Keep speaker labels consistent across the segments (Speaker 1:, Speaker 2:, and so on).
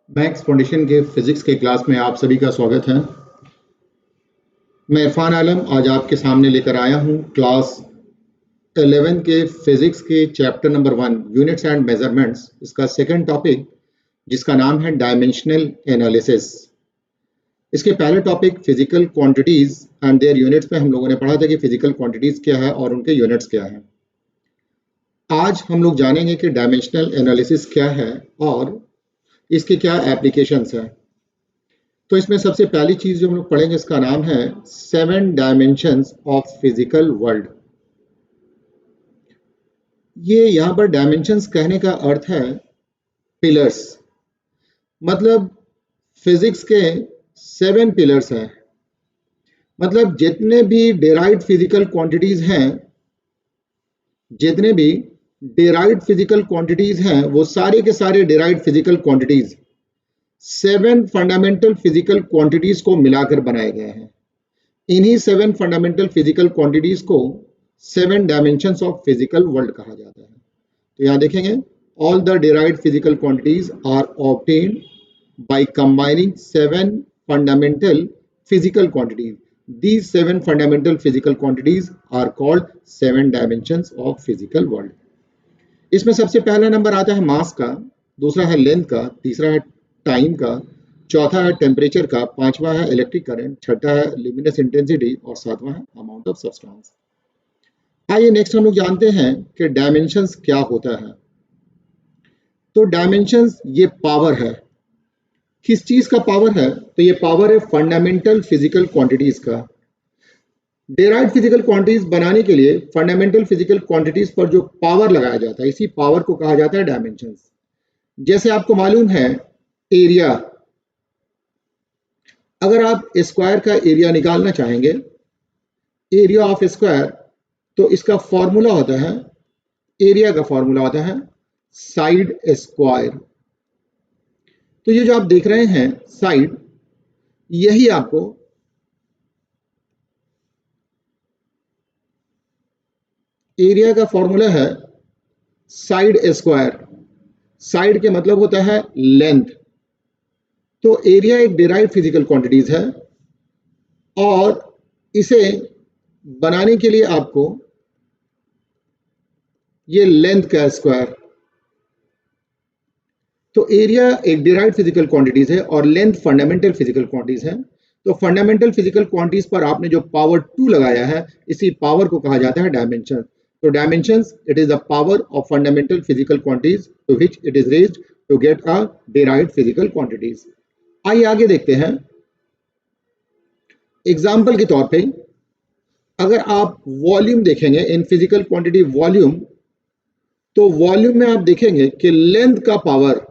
Speaker 1: Maths foundation के physics के class में आप सभी का स्वागत है। मैं इरफान आलम आज आपके सामने लेकर आया हूँ क्लास 11 के फिजिक्स के chapter number 1 units and measurements, इसका सेकंड टॉपिक जिसका नाम है डायमेंशनल एनालिसिस। इसके पहले topic physical quantities and their units में हम लोगों ने पढ़ा था कि फिजिकल क्वांटिटीज क्या है और उनके यूनिट्स क्या हैं। आज हम लोग जानेंगे कि डायमेंशनल एनालिसिस क्या है और इसके क्या एप्लीकेशंस हैं। तो इसमें सबसे पहली चीज जो हम लोग पढ़ेंगे इसका नाम है 7 डायमेंशंस ऑफ फिजिकल वर्ल्ड। ये यहाँ पर डायमेंशंस कहने का अर्थ है पिलर्स, मतलब फिजिक्स के 7 पिलर्स हैं। मतलब जितने भी डेराइव्ड फिजिकल क्वांटिटीज हैं, जितने भी डेराइव्ड फिजिकल क्वांटिटीज हैं, वो सारे के सारे derived physical quantities 7 fundamental physical quantities को मिलाकर बनाए गए हैं। इन्हीं 7 फंडामेंटल फिजिकल क्वांटिटीज को 7 डायमेंशंस ऑफ फिजिकल वर्ल्ड कहा जाता है। तो यहाँ देखेंगे, all the derived physical quantities are obtained by combining 7 fundamental physical quantities. These 7 fundamental physical quantities are called 7 dimensions of physical world. इसमें सबसे पहला नंबर आता है मास का, दूसरा है लेंथ का, तीसरा है टाइम का, चौथा है टेम्परेचर का, पांचवा है इलेक्ट्रिक करंट, छठा है ल्यूमिनस इंटेंसिटी और सातवां है अमाउंट ऑफ सब्सटेंस। आइए नेक्स्ट हम लोग जानते हैं कि डायमेंशंस क्या होता है। तो डायमेंशंस ये पावर है। किस चीज का पावर है? तो ये पावर है फंडामेंटल फिजिकल क्वांटिटीज का। डेराइव्ड फिजिकल क्वांटिटीज बनाने के लिए फंडामेंटल फिजिकल क्वांटिटीज पर जो पावर लगाया जाता है, इसी पावर को कहा जाता है डायमेंशंस। जैसे आपको मालूम है एरिया, अगर आप स्क्वायर का एरिया निकालना चाहेंगे, एरिया ऑफ स्क्वायर, तो इसका फॉर्मूला होता है, एरिया का फॉर्मूला होता है साइड स्क्वायर। तो ये जो आप देख रहे हैं साइड, यही आपको एरिया का फॉर्मूला है साइड स्क्वायर। साइड के मतलब होता है लेंथ। तो एरिया एक डिराइव्ड फिजिकल क्वांटिटीज है और इसे बनाने के लिए आपको ये लेंथ का स्क्वायर। तो एरिया एक डिराइव्ड फिजिकल क्वांटिटीज है और लेंथ फंडामेंटल फिजिकल क्वांटिटीज है। तो फंडामेंटल फिजिकल क्वांटिटीज पर आपने जो पावर 2 लगाया है, इसी पावर को कहा जाता है डायमेंशन। तो dimensions, it is the power of fundamental physical quantities to which it is raised to get a derived physical quantities. आइए आगे देखते हैं। एग्जाम्पल के तौर पे अगर आप वॉल्यूम देखेंगे इन फिजिकल क्वांटिटी वॉल्यूम, तो वॉल्यूम में आप देखेंगे कि लेंथ का पावर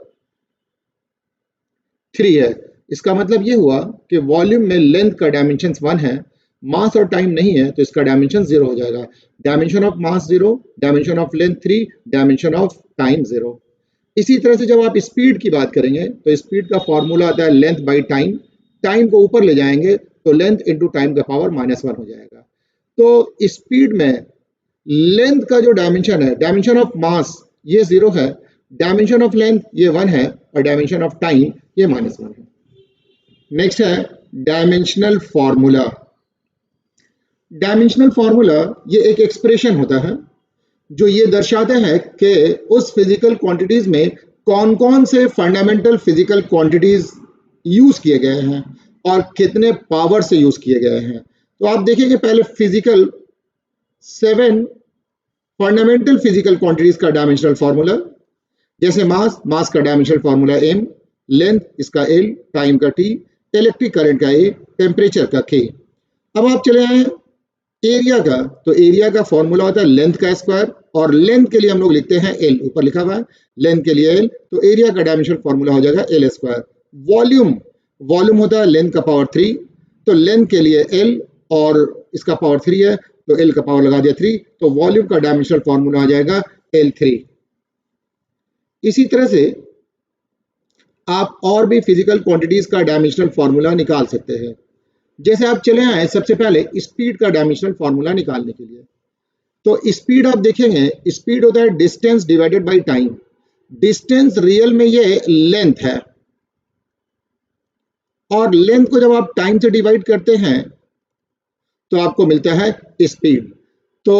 Speaker 1: 3 है। इसका मतलब ये हुआ कि वॉल्यूम में लेंथ का डायमेंशन 1 है, मास और टाइम नहीं है, तो इसका डायमेंशन 0 हो जाएगा। Dimension of mass 0, dimension of length 3, dimension of time 0। इसी तरह से जब आप स्पीड की बात करेंगे, तो स्पीड का फॉर्मूला आता है लेंथ बाई टाइम। टाइम को ऊपर ले जाएंगे तो लेंथ इंटू टाइम का पावर -1 हो जाएगा। तो स्पीड में लेंथ का जो डायमेंशन है, डायमेंशन ऑफ मास ये 0 है, डायमेंशन ऑफ लेंथ ये 1 है और डायमेंशन ऑफ टाइम ये -1 है। नेक्स्ट है डायमेंशनल फॉर्मूला। डायमेंशनल फॉर्मूला ये एक एक्सप्रेशन होता है जो ये दर्शाता है कि उस फिजिकल क्वांटिटीज में कौन कौन से फंडामेंटल फिजिकल क्वांटिटीज यूज किए गए हैं और कितने पावर से यूज किए गए हैं। तो आप देखेंगे पहले फिजिकल 7 फंडामेंटल फिजिकल क्वांटिटीज का डायमेंशनल फॉर्मूला। जैसे मास, मास का डायमेंशनल फॉर्मूला m, लेंथ इसका l, टाइम का t, इलेक्ट्रिक करंट का a, टेम्परेचर का k। अब आप चले आए एरिया का, तो एरिया का फॉर्मूला होता है लेंथ का स्क्वायर और लेंथ के लिए हम लोग लिखते हैं l, ऊपर लिखा हुआ है लेंथ के लिए l, तो एरिया का डायमेंशनल फॉर्मूला हो जाएगा l स्क्वायर। वॉल्यूम, वॉल्यूम होता है लेंथ का पावर 3, तो लेंथ के लिए l और इसका पावर 3 है, तो l का पावर लगा दिया 3, तो वॉल्यूम का डायमेंशनल फॉर्मूला आ जाएगा L3। इसी तरह से आप और भी फिजिकल क्वांटिटीज का डायमेंशनल फॉर्मूला निकाल सकते हैं। जैसे आप चले आए सबसे पहले स्पीड का डायमेंशनल फॉर्मूला निकालने के लिए, तो स्पीड आप देखेंगे, स्पीड होता है distance divided by time. Distance real में ये लेंथ है, और लेंथ को जब आप टाइम से डिवाइड करते हैं तो आपको मिलता है स्पीड। तो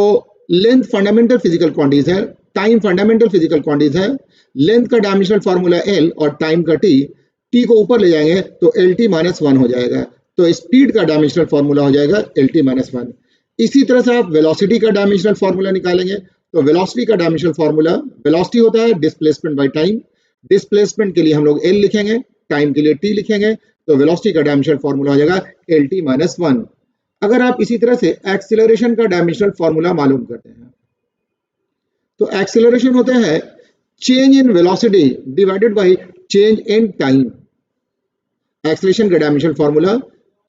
Speaker 1: लेंथ फंडामेंटल फिजिकल क्वांटिटीज है, टाइम फंडामेंटल फिजिकल क्वांटिटीज है। लेंथ का डायमेंशनल फार्मूला एल और टाइम का टी, टी को ऊपर ले जाएंगे तो एल टी माइनस वन हो जाएगा। तो स्पीड का डायमेंशनल फार्मूला हो जाएगा एल टी माइनस वन। इसी तरह से आप वेलोसिटी का डायमेंशनल फार्मूला निकालेंगे तो वेलोसिटी का डायमेंशनल फार्मूला, वेलोसिटी होता है डिस्प्लेसमेंट बाय टाइम, डिस्प्लेसमेंट के लिए हम लोग एल लिखेंगे, टाइम के लिए टी लिखेंगे, तो वेलोसिटी का डायमेंशनल फार्मूला हो जाएगा एल टी माइनस वन। अगर आप इसी तरह से एक्सीलरेशन का डायमेंशनल फार्मूला मालूम करते हैं तो एक्सीलरेशन होता है change in velocity divided by change in time. Acceleration का dimensional formula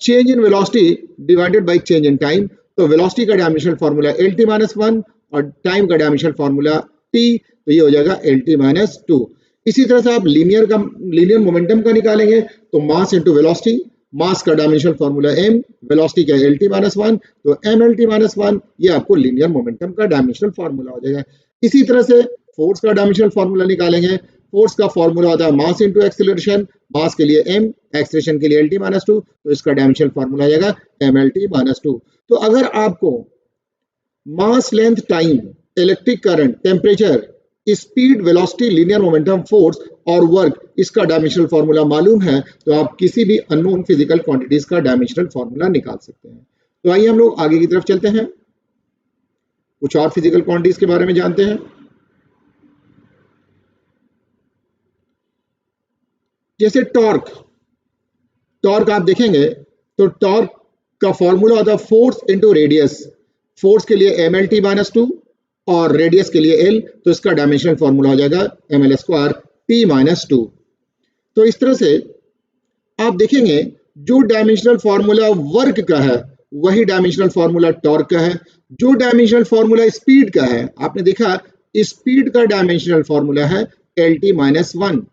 Speaker 1: change in velocity divided by change in time. तो वेलोसिटी का dimensional formula L T minus one और टाइम का डायमेंशनल फार्मूला टी, तो ये हो जाएगा एल टी माइनस टू। इसी तरह से आप लीनियर मोमेंटम का निकालेंगे तो मास इंटू वेलोसिटी, मास का डायमेंशनल फार्मूला m, वेलोसिटी का एल टी माइनस वन, तो M L T minus one, ये आपको लीनियर मोमेंटम का डायमेंशनल फार्मूला हो जाएगा। इसी तरह से फोर्स का डायमेंशनल फार्मूला निकालेंगे, फोर्स का फार्मूला होता है मास इंटू एक्सीलरेशन, मास के लिए m, एक्सीलरेशन के लिए एल टी माइनस टू, तो इसका डायमेंशनल फार्मूला आ जाएगा M L T minus two. तो अगर आपको mass, length, time, electric current, temperature, speed, velocity, linear momentum, force और वर्क, इसका डायमेंशनल फार्मूला मालूम है तो आप किसी भी अननोन फिजिकल क्वांटिटीज का डायमेंशनल फार्मूला निकाल सकते हैं। तो आइए हम लोग आगे की तरफ चलते हैं, कुछ और फिजिकल क्वांटिटीज के बारे में जानते हैं। जैसे टॉर्क, टॉर्क आप देखेंगे तो टॉर्क का फॉर्मूला होता है फोर्स इंटू रेडियस। फोर्स के लिए M L T minus two और रेडियस के लिए एल, तो इसका डायमेंशनल फॉर्मूला हो जाएगा M L square T minus two. तो इस तरह से आप देखेंगे जो डायमेंशनल फॉर्मूला वर्क का है वही डायमेंशनल फॉर्मूला टॉर्क का है। जो डायमेंशनल फॉर्मूला स्पीड का है, आपने देखा स्पीड का डायमेंशनल फॉर्मूला है L T minus one.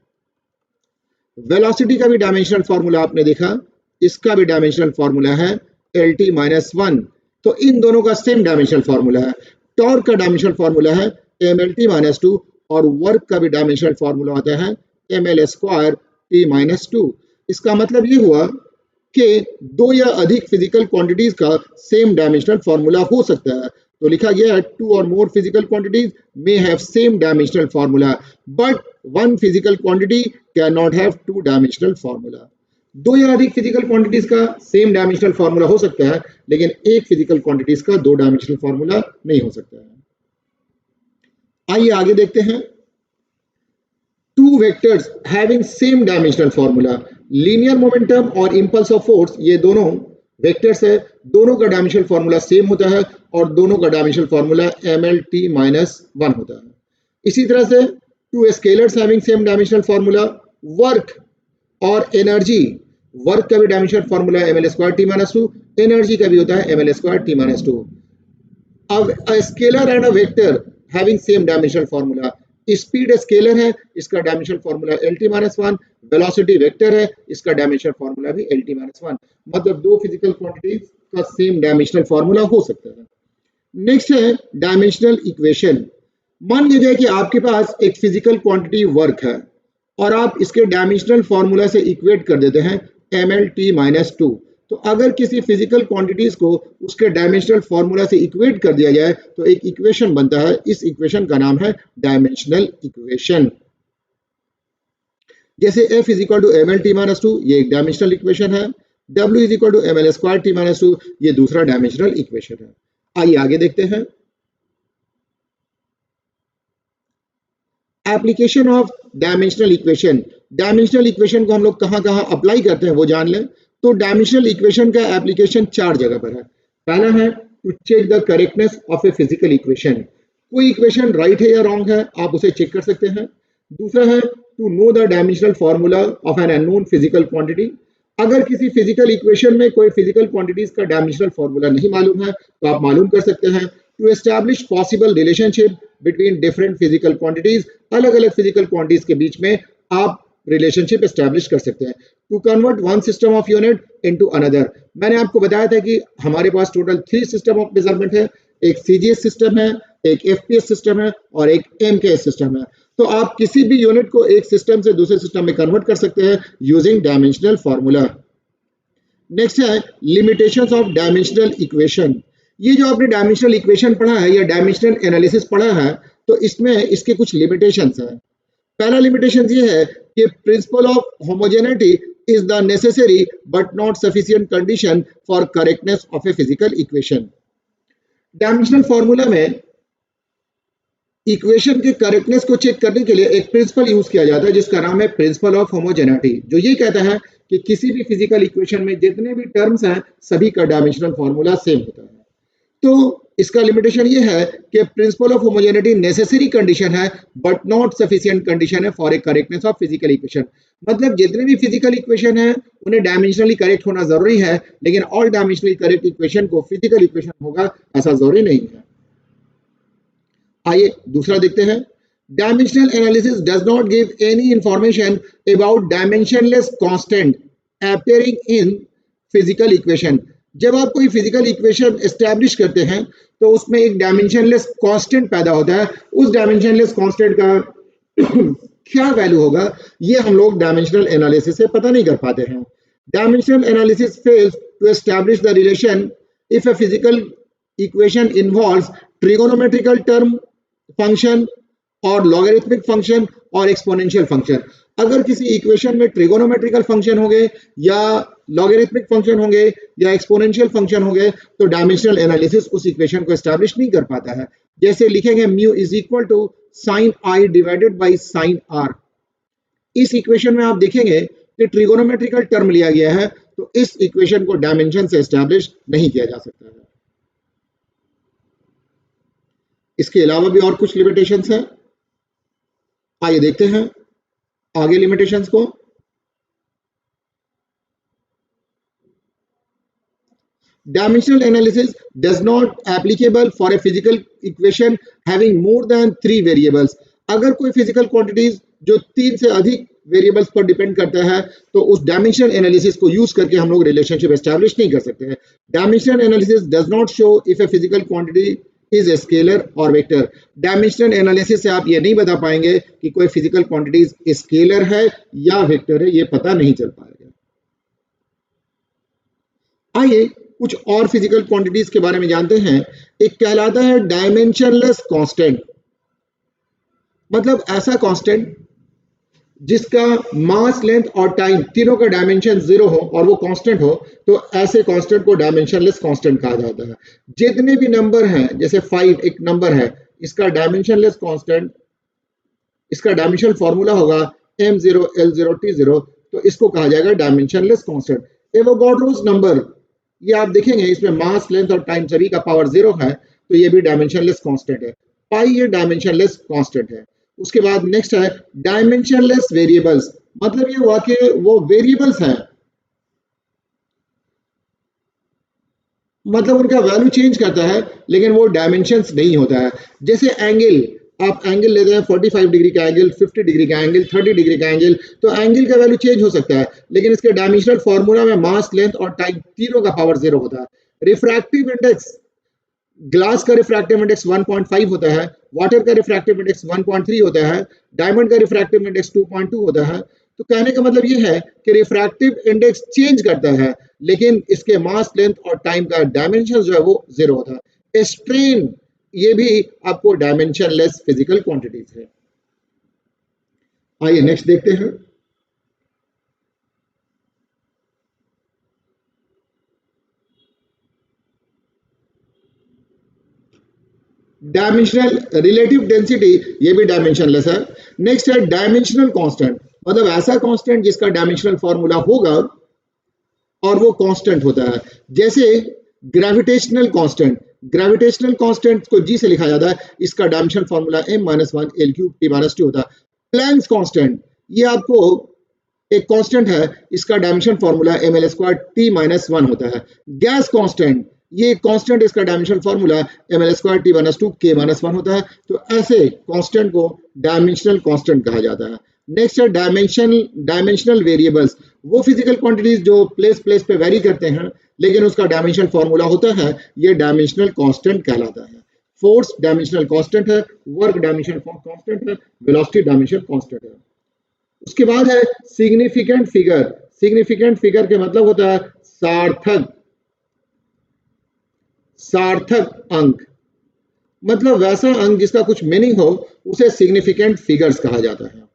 Speaker 1: Velocity का भी डायमेंशनल फॉर्मूला आपने देखा, इसका भी डायमेंशनल फॉर्मूला है एल टी माइनस वन। तो इन दोनों का सेम डायमेंशनल फॉर्मूला है। टॉर्क का डायमेंशनल फॉर्मूला है M L T minus two और वर्क का भी डायमेंशनल फॉर्मूला होता है M L square T minus two. इसका मतलब ये हुआ कि दो या अधिक फिजिकल क्वांटिटीज का सेम डायमेंशनल फॉर्मूला हो सकता है। तो लिखा गया है टू और more physical quantities may have same dimensional formula but one physical quantity cannot have two dimensional formula। दो या अधिक फिजिकल क्वांटिटीज का सेम डायमेंशनल फार्मूला हो सकता है लेकिन एक फिजिकल क्वांटिटीज का दो डायमेंशनल फार्मूला नहीं हो सकता है। आइए आगे देखते हैं। Two vectors having same dimensional formula, linear momentum और इंपल्स ऑफ फोर्स, ये दोनों वेक्टर्स है, दोनों का डायमेंशनल फार्मूला सेम होता है और दोनों का dimensional formula M L T minus one होता है। इसी तरह से two scalars having same dimensional formula, work और एनर्जी, वर्क का भी dimensional formula M L square T minus two, energy का भी होता है M L square T minus two. अब scalar and a vector having same dimensional formula, speed scalar है, इसका dimensional formula L T minus one, velocity vector है, इसका dimensional formula भी एल टी माइनस वन। मतलब दो फिजिकल क्वांटिटीज का same dimensional formula हो सकता है। नेक्स्ट है डायमेंशनल इक्वेशन। मान लीजिए कि आपके पास एक फिजिकल क्वांटिटी वर्क है और आप इसके डायमेंशनल फार्मूला से इक्वेट कर देते हैं M L T minus two. तो अगर किसी फिजिकल क्वांटिटीज को उसके डायमेंशनल फार्मूला से इक्वेट कर दिया जाए तो एक इक्वेशन बनता है, इस इक्वेशन का नाम है डायमेंशनल इक्वेशन। जैसे F is equal to M L T minus two, ये एक डायमेंशनल इक्वेशन है। W is equal to M L square T minus two, ये दूसरा डायमेंशनल इक्वेशन है। आइए आगे देखते हैं। Application of dimensional equation. Dimensional equation को हम लोग कहां कहां अप्लाई करते हैं वो जान लें। तो डायमेंशनल इक्वेशन का एप्लीकेशन चार जगह पर है। पहला है to check the correctness of a physical equation, कोई इक्वेशन राइट है या रॉन्ग है आप उसे चेक कर सकते हैं। दूसरा है to know the dimensional formula of an unknown physical quantity, अगर किसी फिजिकल इक्वेशन में कोई फिजिकल क्वांटिटीज का डायमेंशनल फार्मूला नहीं मालूम है तो आप मालूम कर सकते हैं। To establish possible relationship between different physical quantities, अलग अलग फिजिकल क्वांटिटीज के बीच में आप रिलेशनशिप एस्टैब्लिश कर सकते हैं। To convert one system of unit into another, मैंने आपको बताया था कि हमारे पास टोटल 3 सिस्टम ऑफ मेजरमेंट है, एक सीजीएस सिस्टम है, एक एफपीएस सिस्टम है और एक एमकेएस सिस्टम है। तो आप किसी भी यूनिट को एक सिस्टम से दूसरे सिस्टम में कन्वर्ट कर सकते हैं यूजिंग डायमेंशनल फार्मूला। नेक्स्ट है लिमिटेशंस ऑफ डायमेंशनल इक्वेशन। ये जो आपने डायमेंशनल इक्वेशन पढ़ा है या डायमेंशनल एनालिसिस पढ़ा है, तो इसमें इसके कुछ लिमिटेशंस हैं। पहला लिमिटेशन ये है कि principle of homogeneity is the necessary but not sufficient condition for correctness of a physical equation. Dimensional formula में इक्वेशन के करेक्टनेस को चेक करने के लिए एक प्रिंसिपल यूज किया जाता है जिसका नाम है प्रिंसिपल ऑफ होमोजेनिटी, जो ये कहता है कि किसी भी फिजिकल इक्वेशन में जितने भी टर्म्स हैं सभी का डायमेंशनल फॉर्मूला सेम होता है। तो इसका लिमिटेशन ये है कि principle of homogeneity necessary condition है बट नॉट सफिशिएंट कंडीशन है for a correctness of physical equation. मतलब जितने भी फिजिकल इक्वेशन है उन्हें डायमेंशनली करेक्ट होना जरूरी है, लेकिन ऑल डायमेंशनली करेक्ट इक्वेशन को फिजिकल इक्वेशन होगा ऐसा जरूरी नहीं है। आइए दूसरा देखते हैं। Dimensional analysis does not give any information about dimensionless constant appearing in physical equation. जब आप कोई फिजिकल इक्वेशन एस्टैब्लिश करते हैं तो उसमें एक डायमेंशनलेस कांस्टेंट पैदा होता है। उस डायमेंशनलेस कांस्टेंट का क्या वैल्यू होगा ये हम लोग डायमेंशनल एनालिसिस से पता नहीं कर पाते हैं। Dimensional analysis fails to establish the relation if a physical equation involves trigonometrical term, function और लॉगरिथमिक फंक्शन और एक्सपोनेंशियल फंक्शन। अगर किसी इक्वेशन में ट्रिगोनोमेट्रिकल फंक्शन होंगे या लॉगरिथमिक फंक्शन होंगे या एक्सपोनेंशियल फंक्शन होंगे तो डायमेंशनल एनालिसिस उस इक्वेशन को एस्टैब्लिश नहीं कर पाता है। जैसे लिखेंगे mu is equal to sine I divided by sine R. इस इक्वेशन में आप देखेंगे कि ट्रिगोनोमेट्रिकल टर्म लिया गया है, तो इस इक्वेशन को डायमेंशन से एस्टैब्लिश नहीं किया जा सकता है। इसके अलावा भी और कुछ लिमिटेशंस हैं, आइए देखते हैं आगे लिमिटेशंस को। Dimensional analysis does not applicable for a physical equation having more than 3 variables। अगर कोई फिजिकल क्वांटिटीज जो 3 से अधिक वेरिएबल्स पर डिपेंड करता है तो उस डायमेंशनल एनालिसिस को यूज करके हम लोग रिलेशनशिप एस्टैब्लिश नहीं कर सकते हैं। Dimensional analysis does not show if a physical quantity is a scalar और वेक्टर। डायमेंशनल एनालिसिस से आप ये नहीं बता पाएंगे कि कोई फिजिकल क्वांटिटीज स्केलर है या वेक्टर है, ये पता नहीं चल पाएगा। आइए कुछ और फिजिकल क्वांटिटीज के बारे में जानते हैं। एक कहलाता है डायमेंशनलेस कांस्टेंट, मतलब ऐसा कांस्टेंट जिसका मास, लेंथ और टाइम तीनों का डायमेंशन 0 हो और वो कांस्टेंट हो, तो ऐसे कांस्टेंट को डायमेंशनलेस कांस्टेंट कहा जाता है। जितने भी नंबर हैं, जैसे 5 एक नंबर है, इसका डायमेंशनलेस कांस्टेंट, इसका डायमेंशनल फॉर्मूला होगा m0 l0 t0, तो इसको कहा जाएगा डायमेंशनलेस कांस्टेंट। एवोगाड्रोस नंबर, ये आप देखेंगे इसमें मास, लेंथ और टाइम सभी का पावर 0 है, तो ये भी डायमेंशनलेस कांस्टेंट है। पाई ये डायमेंशनलेस कांस्टेंट है। उसके बाद नेक्स्ट है डायमेंशनलेस वेरिएबल्स, मतलब ये हुआ कि वो वेरिएबल्स हैं, मतलब उनका वैल्यू चेंज करता है लेकिन वो डायमेंशंस नहीं होता है। जैसे एंगल, आप एंगल लेते हैं 45 डिग्री का एंगल, 50 डिग्री का एंगल, 30 डिग्री का एंगल, तो एंगल का वैल्यू चेंज हो सकता है लेकिन इसके डायमेंशनल फॉर्मूला में मास, लेंथ और टाइम तीनों का पावर 0 होता है। रिफ्रैक्टिव इंडेक्स, ग्लास का रिफ्रैक्टिव इंडेक्स 1.5 होता है, वाटर का रिफ्रैक्टिव इंडेक्स 1.3 होता है, डायमंड का रिफ्रैक्टिव इंडेक्स 2.2 होता है। तो कहने का मतलब ये है कि रिफ्रैक्टिव इंडेक्स चेंज करता है लेकिन इसके मास, लेंथ और टाइम का डायमेंशन जो है वो 0 होता है। स्ट्रेन, ये भी आपको डायमेंशनलेस फिजिकल क्वांटिटीज है। आइए नेक्स्ट देखते हैं। डायमेंशनल रिलेटिव डेंसिटी, ये भी डायमेंशनलेस है। नेक्स्ट है डायमेंशनल कांस्टेंट, मतलब ऐसा कांस्टेंट जिसका डायमेंशनल फॉर्मूला होगा और वो कांस्टेंट होता है। जैसे ग्रेविटेशनल कांस्टेंट, ग्रेविटेशनल कांस्टेंट को जी से लिखा जाता है, इसका dimensional formula m-1 l³ t-2 होता है। प्लैंक्स कांस्टेंट, ये आपको एक कांस्टेंट है, इसका डायमेंशन फॉर्मूला ml² t-1 होता है। गैस कांस्टेंट, ये कांस्टेंट, इसका dimension formula ml² t-2 k-1 होता है। तो ऐसे कांस्टेंट को डायमेंशनल कांस्टेंट कहा जाता है। नेक्स्ट है डायमेंशनल वेरिएबल्स, वो फिजिकल क्वांटिटीज जो प्लेस प्लेस पे वेरी करते हैं लेकिन उसका डायमेंशन फॉर्मूला होता है, ये डायमेंशनल कांस्टेंट कहलाता है। फोर्स डायमेंशनल कांस्टेंट है, वर्क डायमेंशनल कांस्टेंट है, वेलोसिटी डायमेंशनल कांस्टेंट है। उसके बाद है सिग्निफिकेंट फिगर। सिग्निफिकेंट फिगर के मतलब होता है सार्थक सार्थक अंक, मतलब वैसा अंक जिसका कुछ मीनिंग हो, उसे सिग्निफिकेंट फिगर्स कहा जाता है।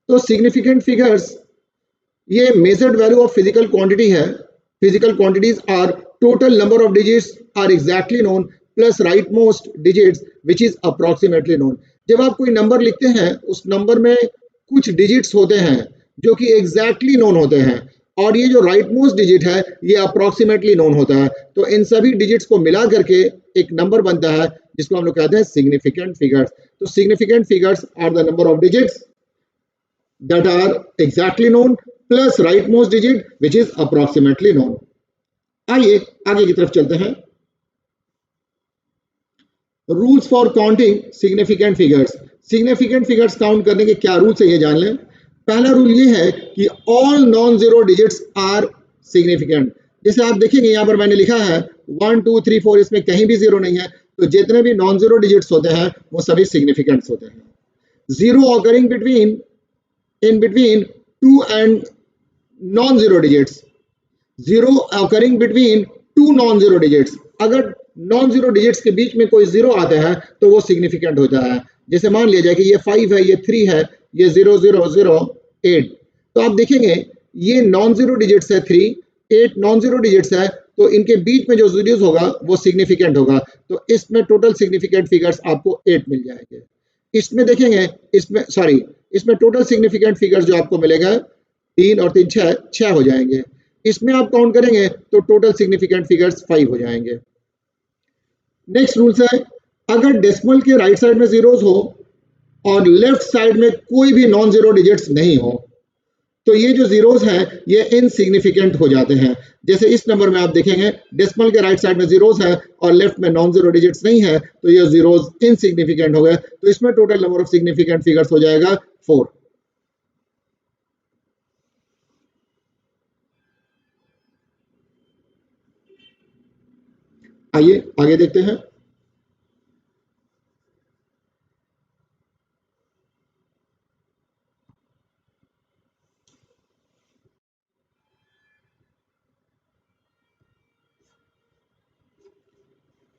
Speaker 1: तो सिग्निफिकेंट फिगर्स ये measured value of physical quantity है। Physical quantities are total number of digits are exactly known plus right most digits which is approximately known. जब आप कोई नंबर लिखते हैं, उस नंबर में कुछ डिजिट्स होते हैं जो कि एग्जैक्टली नोन होते हैं, और ये जो राइट मोस्ट डिजिट है ये अप्रोक्सीमेटली नोन होता है। तो इन सभी डिजिट्स को मिला करके एक नंबर बनता है जिसको हम लोग कहते हैं सिग्निफिकेंट फिगर्स। तो significant figures are the number of digits that are exactly known plus rightmost digit which is approximately known। आइए आगे की तरफ चलते हैं। Rules for counting significant figures. Significant figures count करने के क्या रूल्स है ये जान लें। पहला रूल ये है कि all non zero digits are significant. जैसे आप देखेंगे यहाँ पर मैंने लिखा है 1 2 3 4, इसमें कहीं भी जीरो नहीं है, तो जितने भी नॉन जीरो डिजिट्स होते हैं वो सभी सिग्निफिकेंट्स होते हैं। Zero occurring in between 2 and non-zero digits, zero occurring between 2 non-zero digits। अगर non-zero digits के बीच में कोई जीरो आता है तो वो सिग्निफिकेंट होता है। जैसे मान लिया जाए कि ये 5 है, ये 3 है, ये 0 0 0 8, तो आप देखेंगे ये non-zero digits है 3, 8 non-zero digits है, तो इनके बीच में जो जीरोस होगा वो सिग्निफिकेंट होगा। तो इसमें टोटल सिग्निफिकेंट फिगर्स आपको 8 मिल जाएंगे। इसमें देखेंगे, इसमें टोटल सिग्निफिकेंट फिगर्स जो आपको मिलेगा 3 और 3 6 हो जाएंगे। इसमें आप काउंट करेंगे तो टोटल सिग्निफिकेंट फिगर्स 5 हो जाएंगे। नेक्स्ट रूल्स है, अगर डेसिमल के राइट साइड में जीरोस हो और लेफ्ट साइड में कोई भी नॉन जीरो डिजिट्स नहीं हो, तो ये जो जीरोस हैं ये इनसिग्निफिकेंट हो जाते हैं। जैसे इस नंबर में आप देखेंगे डेसिमल के राइट साइड में जीरोस है और लेफ्ट में नॉन जीरो डिजिट्स नहीं है, तो ये जीरोस इनसिग्निफिकेंट हो गए। तो इसमें total number of significant figures हो जाएगा 4। आइए आगे देखते हैं।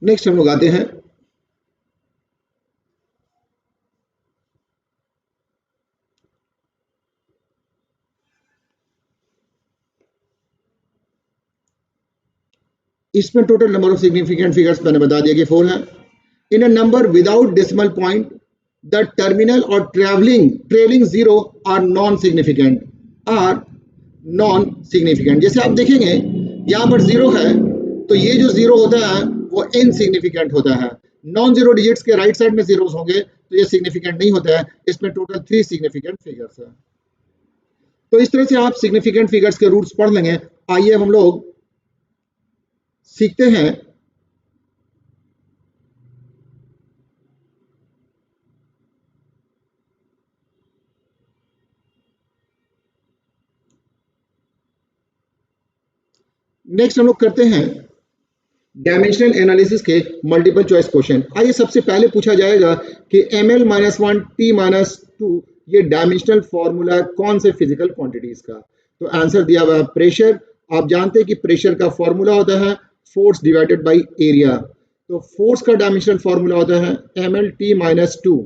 Speaker 1: नेक्स्ट हम लोग आते हैं इसमें total number of significant figures मैंने बता दिया कि 4 है। In a number without decimal point the terminal और trailing zero are non significant. जैसे आप देखेंगे यहाँ पर जीरो है, तो ये जो जीरो होता है वो इनसिग्निफिकेंट होता है। नॉन जीरो डिजिट्स के राइट साइड में जीरोस होंगे तो ये सिग्निफिकेंट नहीं होता है। इसमें टोटल 3 सिग्निफिकेंट फिगर्स है। तो इस तरह से आप सिग्निफिकेंट फिगर्स के रूट्स पढ़ लेंगे। आइए हम लोग सीखते हैं नेक्स्ट हम लोग करते हैं डायमेंशनल एनालिसिस के मल्टीपल चॉइस क्वेश्चन। आइए सबसे पहले पूछा जाएगा कि ml-1 t-2 ये डायमेंशनल फॉर्मूला कौन से फिजिकल क्वांटिटीज का। तो आंसर दिया हुआ है प्रेशर। आप जानते हैं कि प्रेशर का फॉर्मूला होता है फोर्स डिवाइडेड बाय एरिया। तो फोर्स का डायमेंशनल फॉर्मूला होता है ml-t-2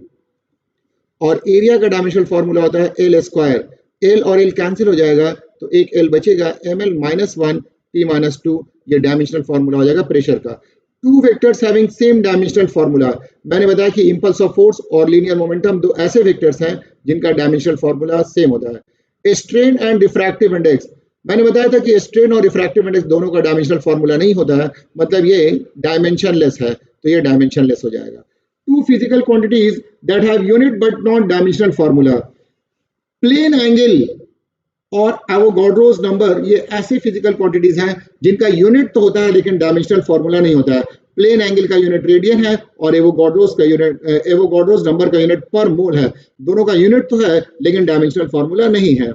Speaker 1: और एरिया का डायमेंशनल फॉर्मूला होता है एल स्क्वायर। एल और एल कैंसिल हो जाएगा तो एक एल बचेगा, ml-1 t-2 ये डायमेंशनल फॉर्मूला हो जाएगा प्रेशर का। Two vectors having same dimensional formula, मैंने बताया कि इंपल्स ऑफ फोर्स और लीनियर मोमेंटम दो ऐसे वेक्टर्स हैं जिनका डायमेंशनल फॉर्मूला सेम होता है। स्ट्रेन एंड रिफ्रैक्टिव इंडेक्स, मैंने बताया था कि स्ट्रेन और रिफ्रैक्टिव इंडेक्स दोनों का डायमेंशनल फॉर्मूला नहीं होता है, मतलब ये डायमेंशनलेस है, तो ये डायमेंशनलेस हो जाएगा। Two physical quantities that have unit but not dimensional formula, plane angle और एवोगाड्रोस नंबर, ये ऐसी फिजिकल क्वांटिटीज हैं जिनका यूनिट तो होता है लेकिन डायमेंशनल फॉर्मूला नहीं होता है। प्लेन एंगल का यूनिट रेडियन है और एवोगाड्रोस नंबर का यूनिट पर मोल है। दोनों का यूनिट तो है लेकिन डायमेंशनल फॉर्मूला नहीं है।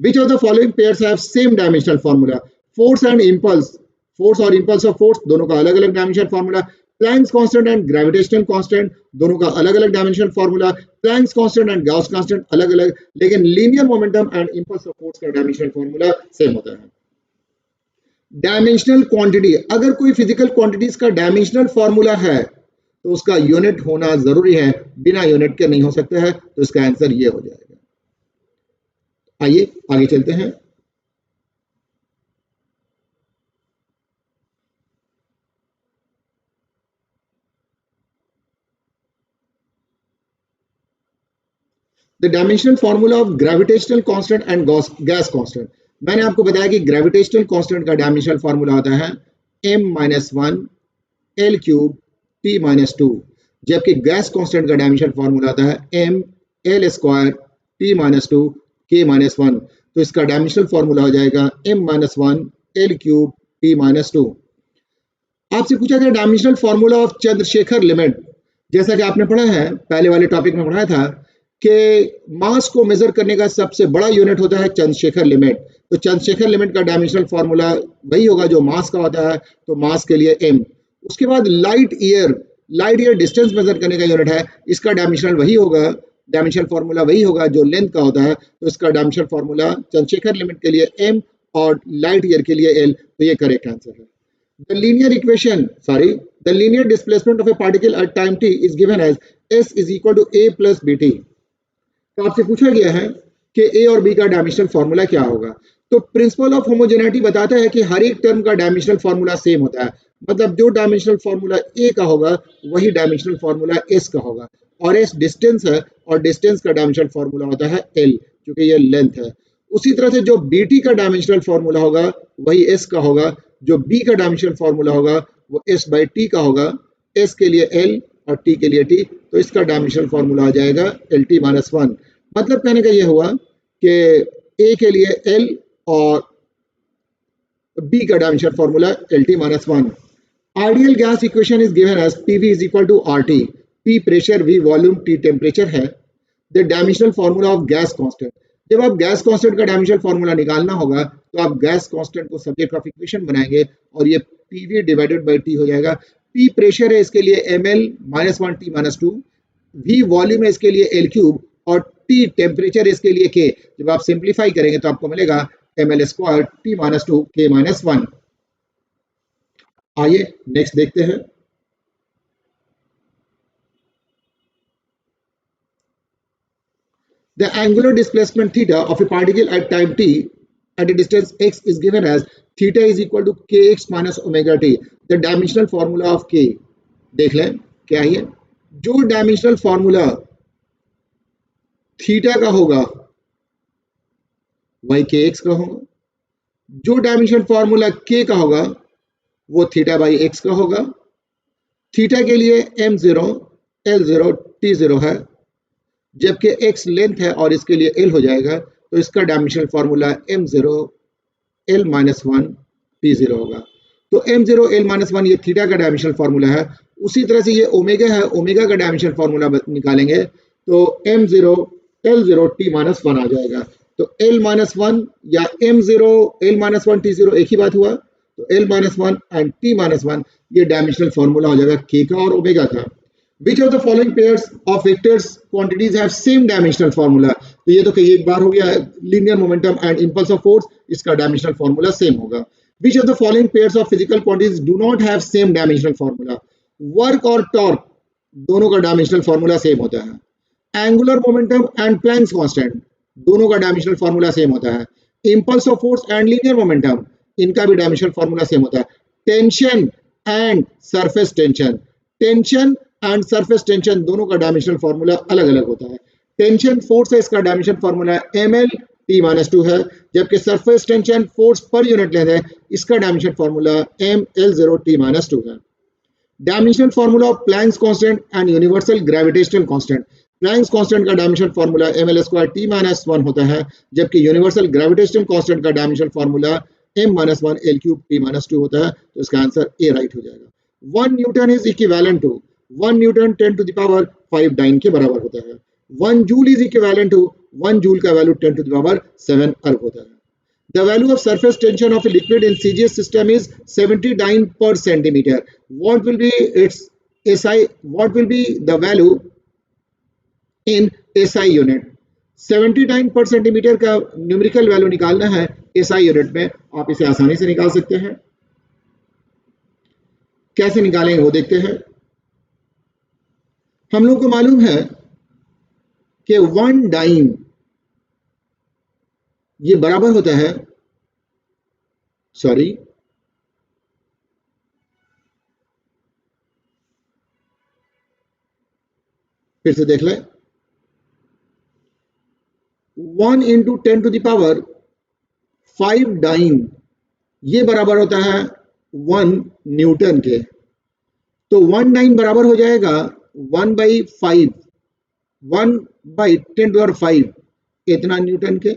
Speaker 1: Which of the following pairs have same dimensional formula, force and impulse, force और इंपल्स ऑफ फोर्स दोनों का अलग अलग dimensional formula. Planks constant and gravitational constant दोनों का अलग अलग dimensional formula. Planks constant and Gauss constant अलग अलग, लेकिन linear momentum and impulse of force का डायमेंशनल फॉर्मूला सेम होता है। डायमेंशनल क्वांटिटी, अगर कोई फिजिकल क्वांटिटीज का डायमेंशनल फॉर्मूला है तो उसका यूनिट होना जरूरी है, बिना यूनिट के नहीं हो सकता है, तो इसका आंसर ये हो जाएगा। आइए आगे चलते हैं। The dimensional formula of gravitational constant and gas constant. मैंने आपको बताया कि ग्रेविटेशनल कांस्टेंट का डायमेंशनल फॉर्मूला होता है m-1 l क्यूब t-2, जबकि गैस कांस्टेंट का डायमेंशनल फॉर्मूला होता है m l square t-2 k-1। तो इसका डायमेंशनल फॉर्मूला हो जाएगा m-1 l क्यूब t-2। आपसे पूछा गया dimensional formula of Chandrashekhar limit. जैसा कि आपने पढ़ा है, पहले वाले टॉपिक में पढ़ा था कि मास को मेजर करने का सबसे बड़ा यूनिट होता है चंद्रशेखर लिमिट। तो चंद्रशेखर लिमिट का डायमेंशनल फॉर्मूला वही होगा जो मास का होता है, तो मास के लिए m। उसके बाद लाइट ईयर डिस्टेंस मेजर करने का यूनिट है, इसका डायमेंशनल वही होगा, डायमेंशनल फॉर्मूला वही होगा जो लेंथ का होता है, तो इसका डायमेंशनल फॉर्मूला चंद्रशेखर लिमिट के लिए m और लाइट ईयर के लिए l। तो ये करेक्ट आंसर है। The linear displacement of a particle at time t is given as s is equal to a plus bt। तो आपसे पूछा गया है कि a और b का डायमेंशनल फॉर्मूला क्या होगा। तो प्रिंसिपल ऑफ होमोजेनिटी बताता है कि हर एक टर्म का डायमेंशनल फॉर्मूला सेम होता है, मतलब जो डायमेंशनल फॉर्मूला a का होगा वही डायमेंशनल फॉर्मूला s का होगा, और s डिस्टेंस है और डिस्टेंस का डायमेंशनल फॉर्मूला होता है l, क्योंकि ये लेंथ है। उसी तरह से जो bt का डायमेंशनल फॉर्मूला होगा वही s का होगा, जो b का डायमेंशनल फॉर्मूला होगा वो s बाई t का होगा, s के लिए l और t के लिए t। तो इसका डायमेंशनल फॉर्मूला आ जाएगा LT-1। मतलब कहने का ये हुआ कि a के लिए l और b का dimensional formula LT-1। Ideal gas equation is given as PV is equal to RT। P pressure, V volume, T temperature है। The dimensional formula of gas constant. जब आप गैस कांस्टेंट का dimensional formula निकालना होगा तो आप gas constant को subject of equation बनाएंगे और ये PV डिवाइडेड बाई T हो जाएगा। P प्रेशर है, इसके लिए ml-1 T-2, V वॉल्यूम है, इसके लिए L क्यूब, और T टेम्परेचर इसके लिए K। जब आप सिंप्लीफाई करेंगे तो आपको मिलेगा ml स्क्वायर T-2 K-1। आइए नेक्स्ट देखते हैं। The angular displacement theta of a particle at time t at a distance x is given as theta is equal to kx minus omega t। The dimensional formula of k देख लें क्या है। जो dimensional formula theta का होगा वही kx का होगा, जो डायमेंशनल फॉर्मूला k का होगा वो थीटा बाई x का होगा। थीटा के लिए m0 l0 t0 है, जबकि x लेंथ है और इसके लिए l हो जाएगा, तो इसका dimensional formula m0 l-1 t0 होगा। तो m0 l-1 ये थीटा का डायमेंशनल फॉर्मूला है। उसी तरह से ये ओमेगा है, ओमेगा का डायमेंशनल फॉर्मूला निकालेंगे तो m0 l0 t-1 आ जाएगा। तो l-1 या m0 l-1 t0 एक ही बात हुआ, तो l-1 एंड t-1 ये डायमेंशनल फॉर्मूला हो जाएगा k का और ओमेगा का। Which of the following pairs of vectors quantities have same dimensional formula? तो ये तो कई एक बार हो गया, linear momentum and impulse of force, इसका dimensional formula same होगा। Which of the following pairs of physical quantities do not have same dimensional formula? Work और torque दोनों का dimensional formula same होता है। Angular momentum and Planck's constant दोनों का dimensional formula same होता है। Impulse of force and linear momentum इनका भी dimensional formula same होता है। Tension and surface tension and surface tension दोनों का डायमेंशनल फॉर्मूला अलग अलग होता है। टेंशन फोर्स है, इसका डायमेंशन फॉर्मूला ml t-2 है, जबकि surface tension force per unit length है, इसका डायमेंशन फॉर्मूला ml0 t-2 है। Dimensional formula of Planck's constant and universal gravitational constant. Planck's constant का dimension formula ml square t-1 होता है, जबकि यूनिवर्सल ग्रेविटेशनल कांस्टेंट का dimension formula m-1 l cube t-2 होता है। तो इसका आंसर ए राइट हो जाएगा। 1 newton is equivalent to 1 newton 10 to the power 5 dyne के बराबर होता है। 1 joule is equivalent to 1 joule का वैल्यू 10 to the power 7 अर्ग होता है। The value of surface tension of a liquid in CGS system is 70 dyne per centimeter. What will be its SI? What will be the value in SI unit? 70 dyne per centimeter का numerical value निकालना है SI unit में, आप इसे आसानी से निकाल सकते हैं। कैसे निकालेंगे वो देखते हैं। हम लोग को मालूम है कि 1 डाइम ये बराबर होता है, सॉरी, फिर से देख लें, 1 into 10 to the power 5 dyne ये बराबर होता है 1 न्यूटन के। तो 1 डाइम बराबर हो जाएगा 1/5, 1/10⁵ इतना न्यूटन के।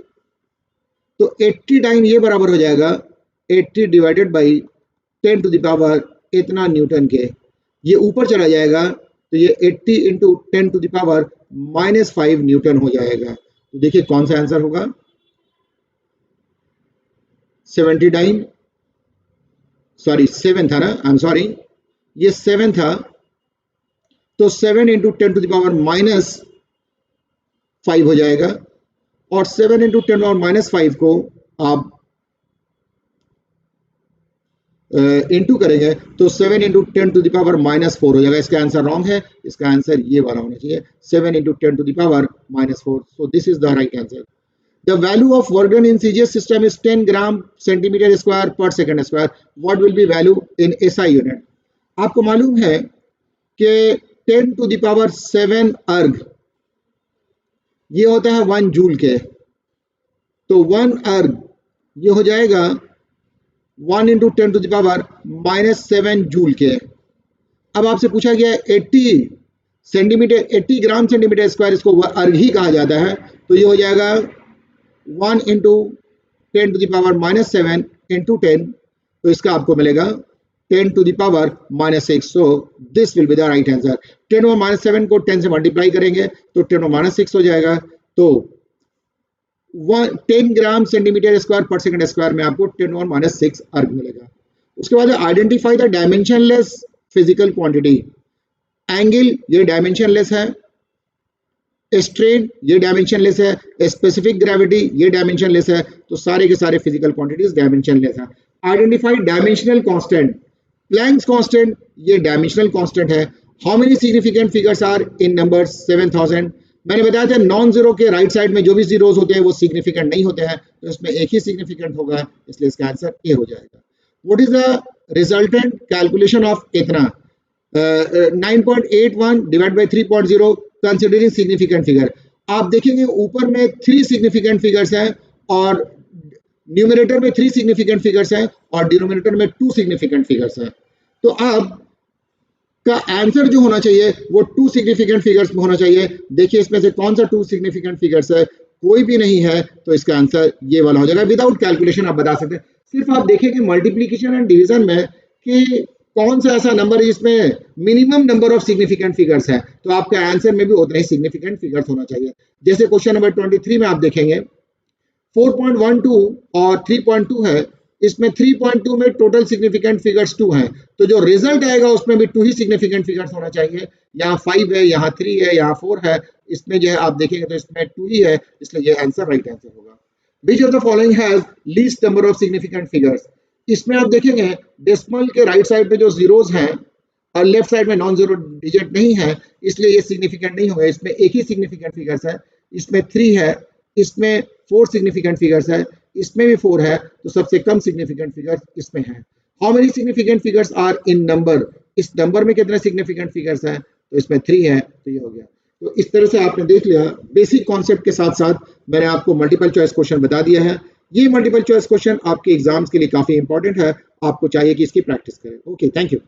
Speaker 1: तो 80 डाइम ये बराबर हो जाएगा 80 divided by 10 to the power इतना न्यूटन के। ये ऊपर चला जाएगा तो ये 80 into 10 to the power -5 newton हो जाएगा। तो देखिए कौन सा आंसर होगा, 70 डाइम, सॉरी 7 था ना, आई एम सॉरी, ये 7 था। तो 7 इंटू 10 टू द पावर -5 हो जाएगा, और 7 इंटू 10 पावर -5 को आप इंटू करेंगे तो 7 इंटू 10 टू द पावर -4 हो जाएगा। इसका आंसर रॉन्ग है, इसका आंसर ये वाला होना चाहिए, 7 into 10 to the power -4। So this is the right answer. The value of work done in CGS system is 10 gram centimeter square per second square. What will be value in SI unit? आपको मालूम है कि 10 to the power 7 अर्ग ये होता है 1 joule के। तो 1 अर्ग ये हो जाएगा 1 into 10 to the power -7 joule के। अब आपसे पूछा गया 80 ग्राम सेंटीमीटर स्क्वायर, इसको अर्ग ही कहा जाता है। तो ये हो जाएगा 1 into 10 to the power -7 into 10, तो इसका आपको मिलेगा 10 to the power -6। So this will be the right answer. 10 और -7 को 10 से मल्टीप्लाई करेंगे तो 10 और -6 हो जाएगा। तो 10 ग्राम सेंटीमीटर स्क्वायर पर सेकंड स्क्वायर में आपको 10 और -6 अर्ग मिलेगा। उसके बाद identify the dimensionless physical quantity. Angle ये डायमेंशनलेस है, स्ट्रेन ये डायमेंशनलेस है, स्पेसिफिक ग्रेविटी ये डायमेंशनलेस है। तो सारे के सारे फिजिकल क्वांटिटीज डायमेंशनलेस हैं। Identify dimensional constant. Planck's constant ये डायमेंशनल कांस्टेंट है। How many significant figures are in number 7000? मैंने बताया था नॉन जीरो के राइट साइड में जो भी जीरोस होते हैं वो सिग्निफिकेंट नहीं होते हैं, तो इसमें एक ही सिग्निफिकेंट होगा, इसलिए इसका आंसर ए हो जाएगा। What is the resultant calculation of इतना 9.81 divide by 3.0 considering significant figure. आप देखेंगे ऊपर में 3 सिग्निफिकेंट फिगर्स हैं और न्यूमरेटर में 3 सिग्निफिकेंट फिगर्स हैं और डिनोमिनेटर में 2 सिग्निफिकेंट फिगर्स हैं। तो अब का आंसर जो होना चाहिए वो 2 सिग्निफिकेंट फिगर्स में होना चाहिए। देखिए इसमें से कौन सा 2 सिग्निफिकेंट फिगर्स है, कोई भी नहीं है, तो इसका आंसर ये वाला हो जाएगा। विदाउट कैलकुलेशन आप बता सकते हैं, सिर्फ आप देखेंगे मल्टीप्लीकेशन एंड डिवीजन में कि कौन सा ऐसा नंबर है जिसमें minimum number of significant figures है, तो आपका आंसर में भी उतना ही सिग्निफिकेंट फिगर्स होना चाहिए। जैसे क्वेश्चन नंबर 23 में आप देखेंगे 4.12 और 3.2 है, इसमें 3.2 में टोटल सिग्निफिकेंट फिगर्स 2 हैं, तो जो रिजल्ट आएगा उसमें भी 2 ही सिग्निफिकेंट फिगर्स होना चाहिए। यहाँ 5 है, यहाँ 3 है, यहाँ 4 है, इसमें जो है आप देखेंगे तो इसमें 2 ही है, इसलिए ये आंसर राइट आंसर होगा। Which of the following has least number of significant figures? इसमें आप देखेंगे डेसिमल के राइट साइड पे जो जीरोस हैं और लेफ्ट साइड में नॉन जीरो डिजिट नहीं है, इसलिए ये सिग्निफिकेंट नहीं होगा। इसमें एक ही सिग्निफिकेंट फिगर्स है, इसमें 3 है, इसमें 4 सिग्निफिकेंट फिगर्स है, इसमें भी 4 है, तो सबसे कम सिग्निफिकेंट फिगर्स इसमें है। How many significant figures are in number? इस नंबर में कितने सिग्निफिकेंट फिगर्स हैं? तो इसमें 3 है, तो ये हो गया। तो इस तरह से आपने देख लिया बेसिक कॉन्सेप्ट के साथ साथ मैंने आपको मल्टीपल चॉइस क्वेश्चन बता दिया है। ये मल्टीपल चॉइस क्वेश्चन आपके एग्जाम्स के लिए काफी इंपॉर्टेंट है, आपको चाहिए कि इसकी प्रैक्टिस करें। Okay, thank you.